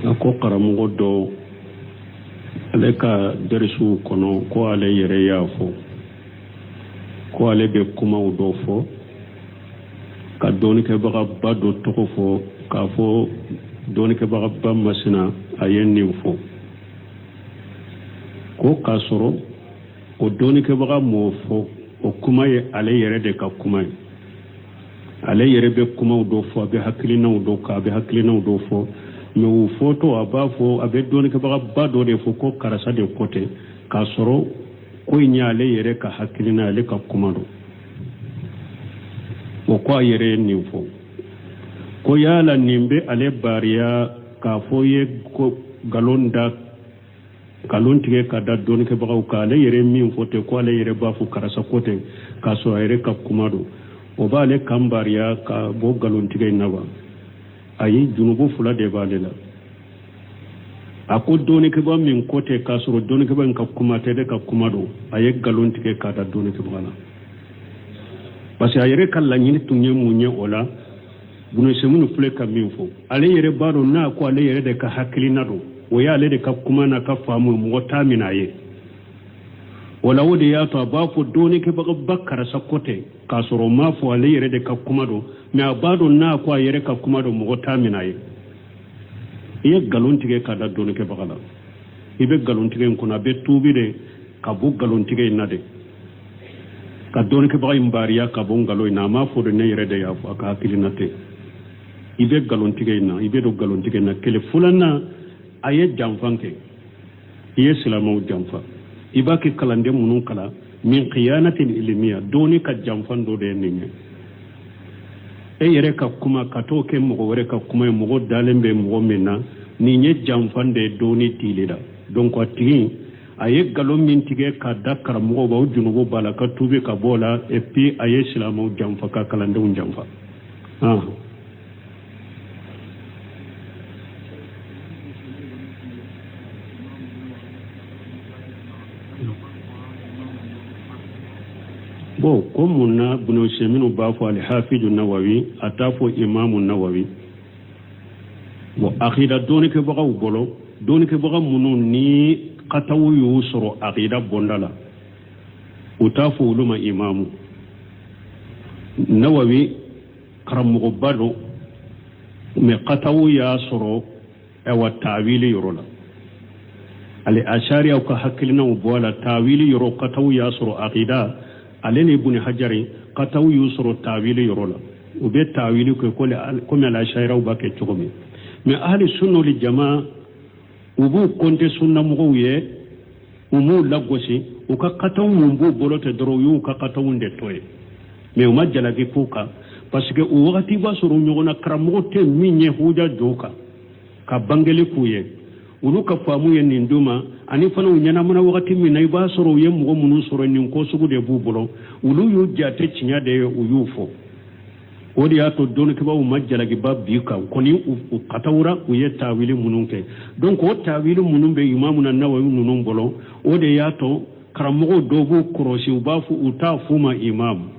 ko karamogo do ale ka derisu kono ko ale yere yafo ko ale be kumaw do fo ka doni ke baga ba do toko fo ka fo doni ke baga ba masina ayen nim fo ko ka soro o doni ke baga mo fo o kuma ye ale yere de ka kuma ale yere be kumaw do fo be hakilinaw do ka be hakilinaw do fo no photo abafo abe doni ke baga ba do de fo ko karasa de côté ka soro ko nyaale yere ka hakilina ale ka kuma do o ko yere ni fo ko yala nimbe ale bariya ka fo ye ko galonda galontige ka da doni ke baga ka ale yere min fo te ko ale yere ba fo karasa côté ka so yere ka kuma do o ba le kambariya ka bo galontige naba ayi junubu fula de balela ako doni ke ba min kote ka soro doni ke ba ka kuma te de ka kuma do aye galonti ke ka da doni ke bana parce ayere kala nyini tunye munye ola bunu semunu fule ka min fo ale yere baro na ko ale yere de ka hakilina do o ya ale de ka kuma na ka famu mo tamina ye wala wodi ya to ba fo doni ke ba bakara sa kote ka soro ma fo ale yere de ka kuma do me abado na ko yere ka kuma do mo tamina ye ye galontige ka da doni ke bagala ibe galontige ko na be tubi de ka bu galontige na de ka doni ke bagay mbariya ka bon galo ina ma fo de ne yere de ya fo ka hakilinate ibe galontige na ibe do galontige na kele fulana aye jamfanke ye silamo jamfa ibaki kalande munun kala min qiyanatin ilmiya doni ka jamfan do de ninye e yere ka kuma ka to ke mo wore ka kuma mo dalembe mo mena ni nye jamfande doni tilida donc atigi aye galon min tige ka dakar mo ba junugo bala ka tube ka bola et puis aye islamo jamfa ka kalande un jamfa bon comme on a bunu seminu ba fo al hafiz an-nawawi atafo imam an-nawawi bon aqida doni ke baga bolo doni ke baga munun ni qatawu yusru aqida bondala utafo uluma imam nawawi karamu bado me qatawu ya suru wa ta'wili yurula al ashari au ka hakilina bola ta'wili yuru qatawu ya suru aqida alene ibn hajari qatawu yusru ta'wili yurula ube ta'wili ko comme al ashari au ba ke chogomi mais ahli sunna li jamaa ubu konte sunna mo ye umu lagosi o ka qatawu mumbu bolote doro yu ka qatawu de toye mais o majala ke fuka parce que o wakati ba suru nyogona karamo te minye huja joka ka bangele kuye ulu ka famu ye ninduma ani fana unyana mana wakati mina iba suru ye mo munu suru nin ko sugu de bubulo ulu yu jate chinya de uyufo odi ato don ke ba o majala ke ba bika koni u katawra u ye tawili mununke donc o tawili munumbe imamu na nawawi nunun bolo odi yato karamo dobu krosi u bafu utafuma imam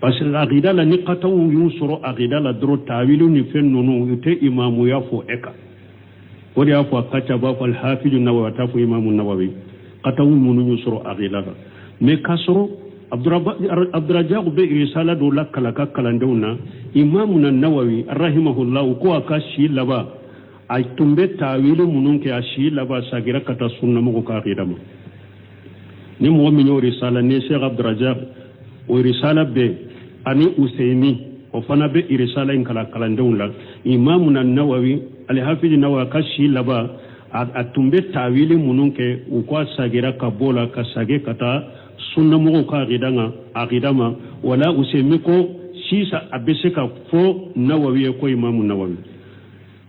parce que aqida la ni qatawu yusuru aqida la dro tawilu ni fennunu te imamu yafo eka odi yafo kacha ba fal hafiz an-nawawi tafu imamu an-nawawi qatawu munu yusuru aqida me kasro abdurrazzaq be risala do la kala ka kalandewna imamu an-nawawi rahimahullah ko akashi laba ay tumbe tawilu munun ke ashi laba sagira kata sunna mo ko aqida mo ni mo mi no risala ne cheikh abdurrazzaq o risala be ani usaymi o fana be risala in kala kalandewla imamu an-nawawi al-hafiz an-nawawi kashi laba atumbe tawili munun ke o ko sagira ka bola ka sage kata sunna mo ko aqidama wala usaymi ko sisa abese ka fo nawawi ko imamu nawawi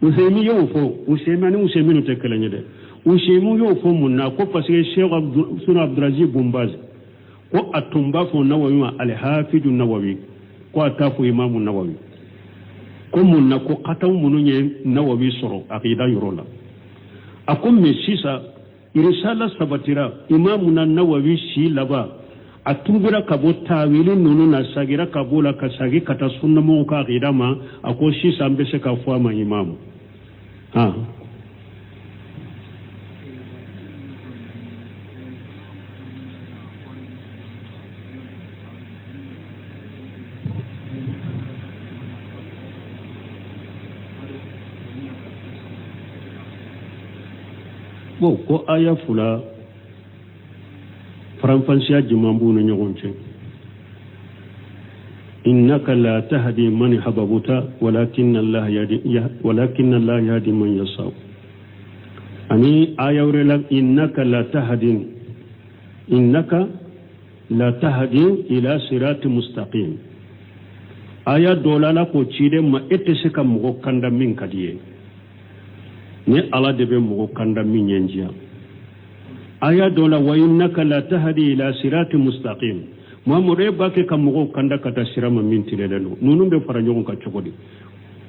usaymi yo fo usaymi no tekelanye de usaymi yo fo munna ko parce que cheikh abdulaziz bombaz ko atumba fo nawawi ma al-hafiz an-nawawi ko atafu imamu nawawi ko munna ko qataw mununye nawawi soro aqida yurola akum me sisa irisala sabatira imamu nawawi shi laba atubura kabo tawili nunu na sagira kabola kasagi kata sunna mo ka aqida ma ako sisa ambese ka fama imamu Bon, ko aya fula faranfansiya jimambu na ɲɔgɔn cɛ innaka la tahdi man hababuta walakinna Allah yahdi man yasha ani aya wrela innaka la tahdi ila sirati mustaqim aya dolala ko cide ma ete se ka mogo kanda min kadiye ni ala de be mogo kanda min yenjiya aya dola wa innaka la tahdi ila sirati mustaqim mamure bake ka mogo kanda kata sirama min tilelelo nunu be fara nyogon ka cogodi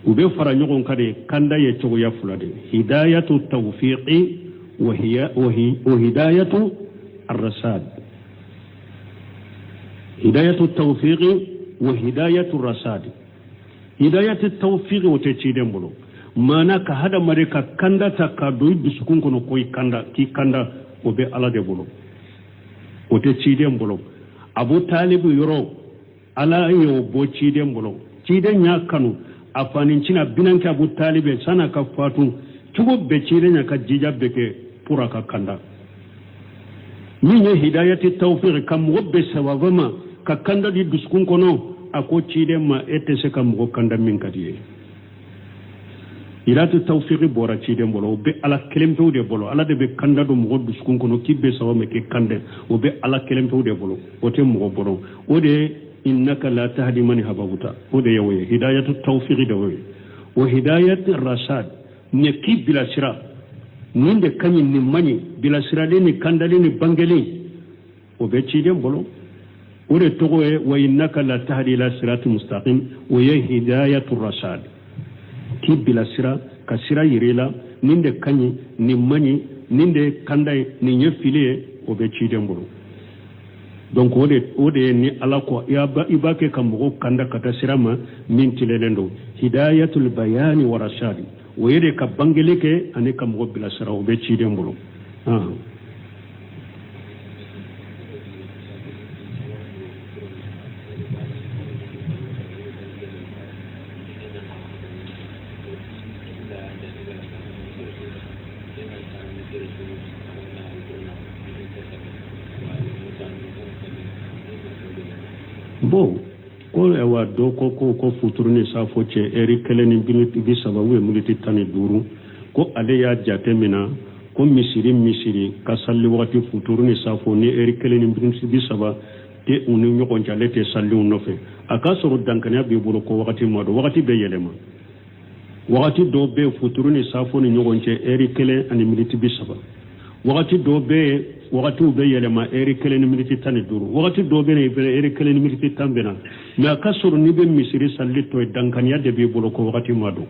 ube fara nyogon kade kanda ye cogo ya fulade hidayatu tawfiqi wa hidayatu ar-rasad hidayatu tawfiqi wa hidayatu ar-rasad hidayatu tawfiqi wote ciden bolo mana ka hada mare ka kanda ta ka do bisukun kono koy kanda ki kanda obe ala de bolo wote ciden bolo abu talib yoro ala yo bo ciden bolo ciden ya kanu afanin cina binanke abu talib sana ka fatu tugo be ciden ya ka jija beke pura ka kanda min ye hidayati tawfiq kam wobbe sababama ka kanda di bisukun kono ako ciden ma ete se kam go kanda min kadiye iratu tawfiqi bora ciden bolo be ala kelemto de bolo ala de be kanda do mo duskun kono kibbe sawa me ke kande o be ala kelemto de bolo o te mo bolo o de innaka la tahdi man hababuta o de yawe hidayatu tawfiqi de wawe o hidayatu rashad ne kibila sira ninde kanyi ni mani bila sira de ni kandale ni bangale o be ciden bolo o de togo e wa innaka la tahdi ila sirati mustaqim o ye hidayatu rashad ki bila sira ka sira yirela ninde kanyi ni mani ninde kandai ni nyefile o be ciden bolo donc ode ni ala ko ibake kam go kanda kata sira ma min tilelendo hidayatul bayani wa rashadi o yede ka bangeleke ane kam go bila sira o be ciden bolo bon ko ewa do ko futurni sa foce eri keleni bi sababu e muliti tani duru ko ale ya jate mina ko misiri ka salli wakati futurni sa fo ni eri keleni bi saba te unu nyoko jale te salli unofe aka soro dankanya be bolo ko wakati mado wakati be yelema wakati do be futurni sa fo ni nyoko nche eri kele ani militi bi saba wakati do be wakati ube yelema eri keleni militi tani duru wakati dobe ne ibere eri keleni militi tambena me akasuru nibe misiri salli to dankanya de be bolo ko wakati mado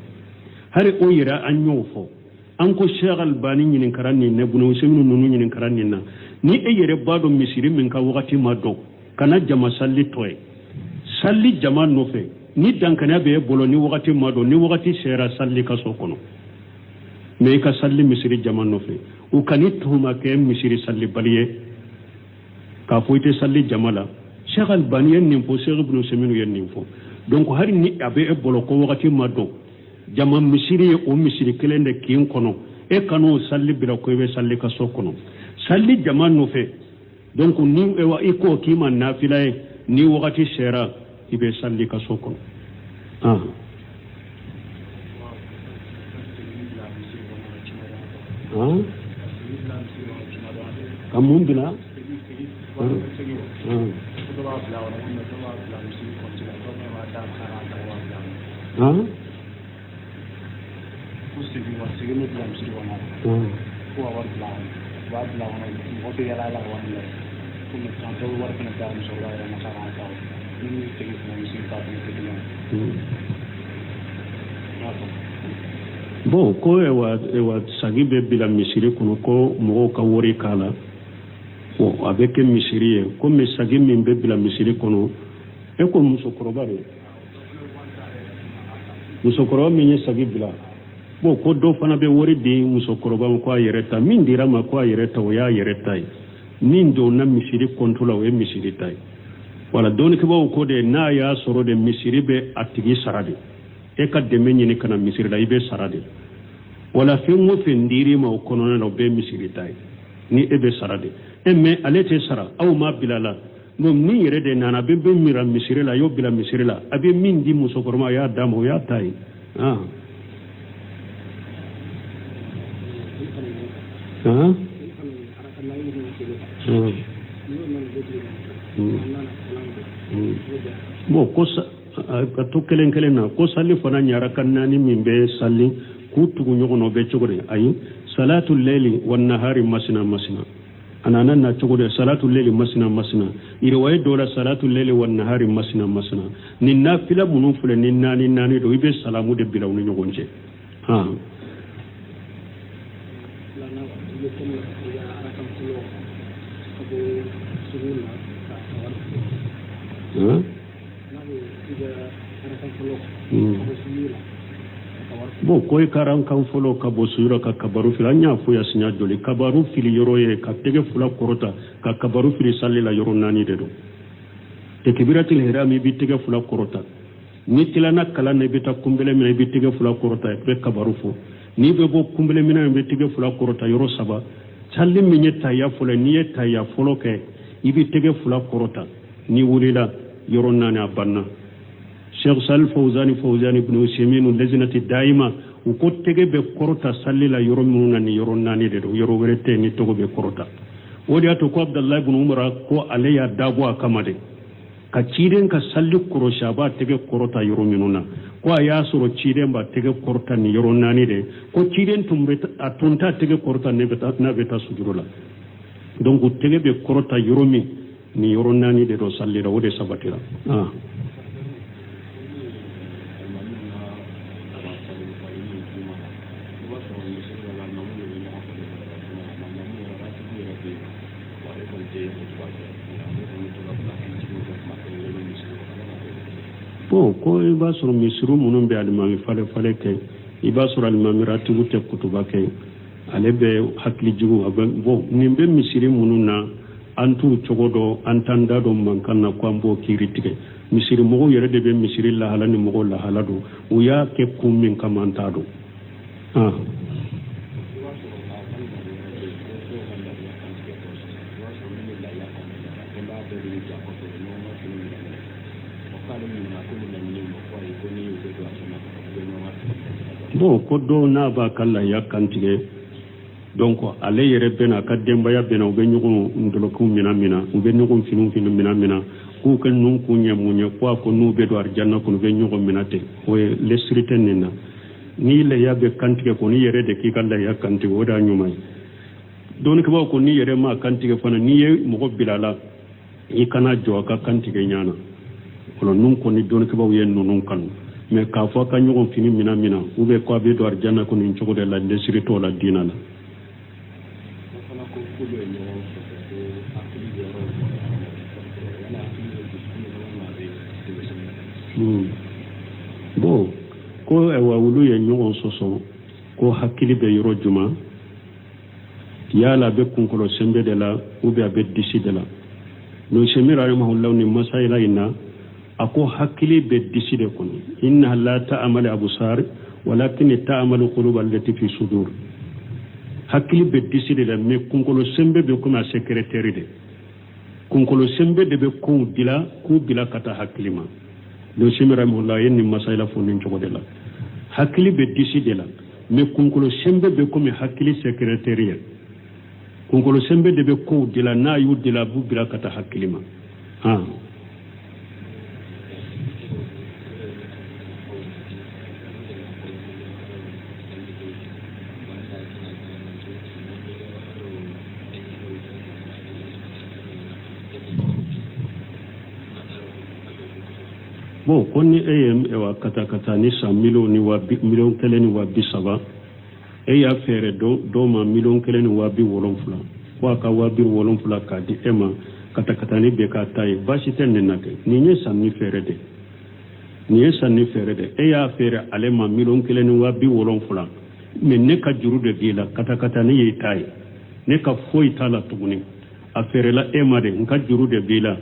hari o yira anyofo anko Sheikh Albani nyinin karanni ne bunu seminu nunu nyinin karanni na ni e yere bado misiri min ka wakati mado kana jama salli to salli jama nofe ni dankanya be bolo ni wakati mado ni wakati shera salli kaso kono me ka salli misiri jama nofe ukanituhuma ke misiri salli baliye ka foite salli jamala Sheikh Albani yen nimfo Sheikh Ibn Seminu yen nimfo donc hari ni abe e bolo ko wakati mado jama misiri o misiri kelende kin kono e kanu salli bira ko be salli ka so kono salli jama no fe donc ni e wa iko kima nafila ni wakati shera ibe salli ka so kono kamun bila bon ko ewa sagi be bila misiri kuno ko mo ka wori kala o avec misiri ko me sagi min be bila misiri kuno e ko muso koroba min sagi bila bo ko do fana be wori di muso koroba ko ayereta min dira ma ko ayereta o ya ayereta nin do na misiri kontola o misiri tay wala don ke bo ko de na ya soro de misiri be atigi sarade e ka de men ni kana misiri la ibe sarade wala fe mo fe ndiri ma o kono na be misiri tay ni ebe sarade e me alete sara aw ma bilala no ni yere de nana be be mira misiri la yo bila misiri la abi min di muso koroma ya damo ya tay bon ko ka to kelen kelen na ko salli fana nyara kannani min be salli ku tugu nyogono be cogode ayi salatul layli wan nahari masna masna anana na cogode salatul layli masna masna irwaye dola salatul layli wan nahari masna masna ni nafila munu fule ni nani do ibe salamu de bilawni nyogonje bon koy karan kan folo ka bo sura ka kabaru fil anya fu ya sinya joli kabaru fil yoro ye ka tege fula korota ka kabaru fil salli la yoro nani de do te kibiratul hirami bi tege fula korota ni tilana kala ne bita kumbele mina bi tege fula korota be kabaru fo ni be bo kumbele mina be tege fula korota yoro saba salli minye taya fula ni ye taya folo ke ibi tege fula korota ni wulila yoro nani abanna Sheikh Sal Fawzani ibn Usaymin lezinati daima uko tege be korota sallila yoro mununa ni yoro nani de do yoro werete ni togo be korota wodi ato ko Abdullah ibn Umar ko alayya dago akamade ka ciden ka salli korosha ba tege korota yoro mununa ko aya soro ciden ba tege korota ni yoro nani de ko ciden tumbe atonta tege korota ne beta na beta sujurula donc tege be korota yoro mi ni yoro nani de do sallira wode sabatira bon ko i b'a sɔrɔ misiru minnu bɛ alimami fale kɛ i b'a sɔrɔ alimami ratibu tɛ kutuba kɛ ale bɛ hakili jugu bon nin bɛ misiri minnu na an t'u cogo dɔn an t'an da dɔn mankan na ko an b'o kiiri tigɛ misiri mɔgɔw yɛrɛ de bɛ misiri lahala ni mɔgɔw lahala don u y'a kɛ kun min kama an t'a dɔn bon ko do n'a b'a ka lahiya kantigɛ donc ale yɛrɛ bɛna a ka denbaya bɛna u bɛ ɲɔgɔn ndolokiw mina u bɛ ɲɔgɔn finiw mina k'u kɛ ninnu k'u ɲɛ mun ye ko a ko n'u bɛ don arijanna kɔnɔ u bɛ ɲɔgɔn mina ten o ye lesiri tɛ nin na ni lahiya bɛ kantigɛ ko ni yɛrɛ de k'i ka lahiya kantigɛ o de y'a ɲuman ye dɔnnikɛbaw ko ni yɛrɛ ma kantigɛ fana n'i ye mɔgɔ bilala i kana jɔ a ka kantigɛ ɲana o nun kɔni dɔnnikɛbaw ye ninnu kanu mais k'a fɔ ka ɲɔgɔn fini mina ou bien ko a bɛ don arijanna kɔnɔ nin cogo de la lesiri t'o la diina la bon ko wulu ye ɲɔgɔn sɔsɔ ko hakili bɛ yɔrɔ juma yala a bɛ kunkolo sembe de la ou bien a bɛ disi de la no shemi rahimahullah ni masaila ina ako hakili bɛ disi de kɔnɔ inna la ta'amalu absar walakin ta'amalu qulub allati fi sudur hakili bɛ disi de la mais kunkolo sembe bɛ comme a secrétaire de kunkolo sembe de bɛ ko dila ku bila kata hakili ma do shemi rahimahullah ni masaila fo ni cogo de la hakili bɛ disi de la mais kunkolo sembe bɛ comme hakili secrétaire kunkolo sembe de bɛ ko dila n'a y'u dila bu bila kata hakili ma bon ko ni e ye wa kata ni san million kelen ni wa bi saba e y'a fɛɛrɛ dɔw ma million kelen ni wa bi wolonfila ko a ka wa bi wolonfila k'a di e ma kata ni bɛɛ k'a ta ye baasi tɛ nin na kɛ nin ye sanni fɛɛrɛ de e y'a fɛɛrɛ ale ma million kelen ni wa bi wolonfila mais ne ka juru de bila kata ne ye tayi ne ka foyi tala tuguni a ferela ema de nka juru de bila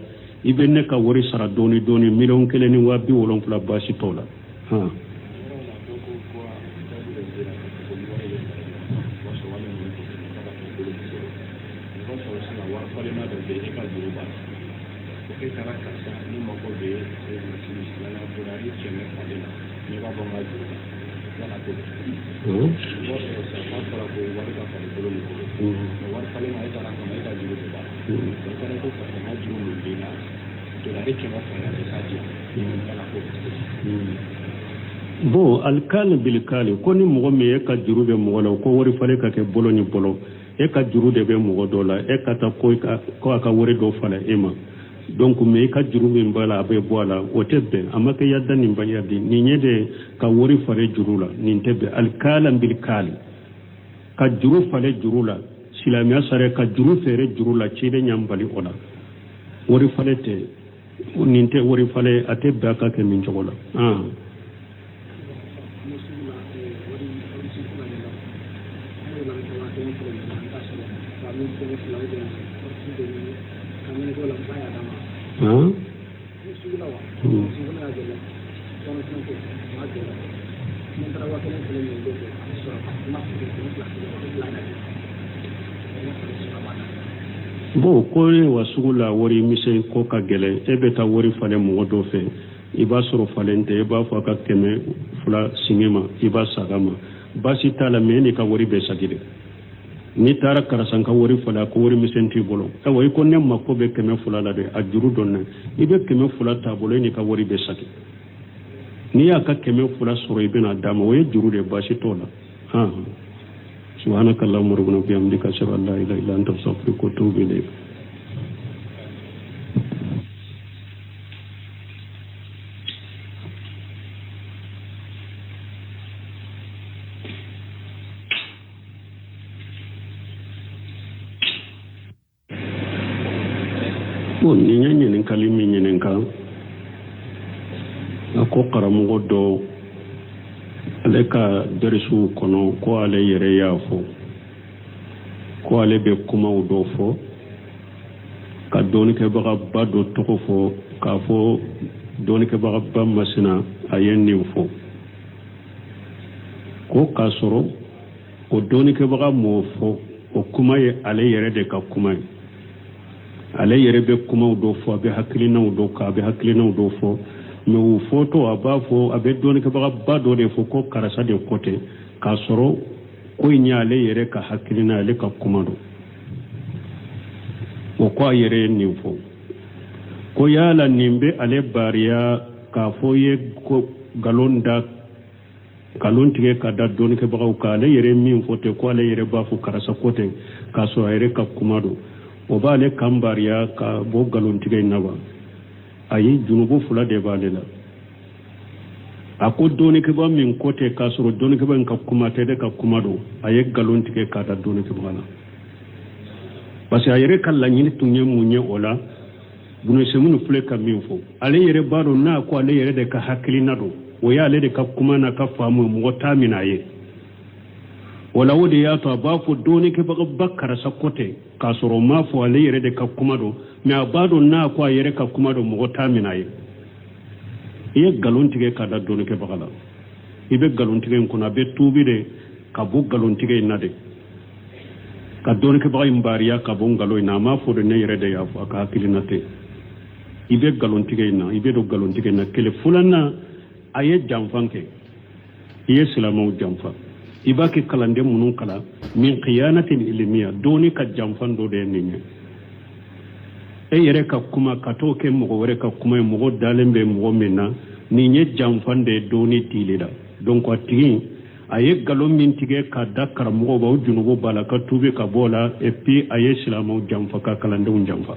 ibe ne ka wari sara doni million 1,7 basi tola ha bon alkal bil kali ko ni mo me e ka juru be mo la ko wori fale ka ke bolo ni bolo e ka juru de be mo do la e ka ta ko ka wori do fale ema donc me ka juru be mbala be bola o tebbe amma ke yadda ni bayadi ni nyede ka wori fale juru la ni tebbe alkal bil kali ka juru fale juru la silamiya sare ka juru fere juru la cede nyambali ola wori fale te ni te wori fale atebbe ka ke min jogola bon ko ne wasugula wori mise ko ka gele e beta wori fale mo do fe iba soro falente e ba fa ka keme fula singema iba sagama basi tala meni ka wori be sagide ni tara karasan ka wori fala ko wori misenti bolo e way ko nem makko be keme fula la de ajuru donna ibe keme fula ta bolo ni ka wori be sagi ni ya ka keme fula soro ibina dama way juru de basi tola ha سبحانك اللهم ربنا وبحمدك اشهد ان لا اله الا انت استغفرك واتوب اليك bon ni ñañen kalimi ñenen ka ko qaramu do ale ka derisu kono ko ale yere yafo ko ale be kuma do fo ka doni ke baga bado to fo ka fo doni ke baga ba masina ayenni fo ko ka soro ko doni ke baga mo fo o kuma ye ale yere de ka kuma ale yere be kuma do fo be hakilina do ka be hakilina do fo no photo abafo abedoni ke ba do de fo ko karasa de côté ka soro ko nyaale yere ka hakilina le ka kumado o ko yere ni fo ko yala nimbe ale bariya ka fo ye ko galonda kalontige ka da doni ke ba ka le yere min fo te ko ale yere ba fo karasa côté ka so yere ka kumado o ba le kambariya ka bo galontige naba ayi junubu fula de balela ako doni ke ba min kote ka soro doni ke ba ka kuma te de ka kuma do aye galonti ke ka da doni ke bana basi ayere kala nyini tunye munye ola bunu semunu fule ka min fo ale yere baro na ko ale yere de ka hakilina do o ya ale de ka kuma na ka famu mo tamina ye wala wodi ya to ba fo doni ke ba bakkara sa kote ka soro ma fo ale yere de ka kuma do me abado na ko yere ka kuma do mo tamina ye ye galontige ka da doni ke bagala ibe galontige ko na be tubi de ka bu galontige na de ka doni ke bagay mbariya ka bon galo ina ma fo de ne yere de ya fo ka hakilinate ibe galontige na ibe do galontige na kele fulana aye jamfanke iye silamaw jamfa ibaki kalande munun kala min qiyanatin ilmiya doni ka jamfan do de ninya e yere ka kuma ka to ke mo wore ka kuma mo dalembe mo mena ni nye jamfande doni tilida donc atigi aye galon min tige ka dakar mo ba junugo bala ka tube ka bola et puis aye silamaw jamfa ka kalande un jamfa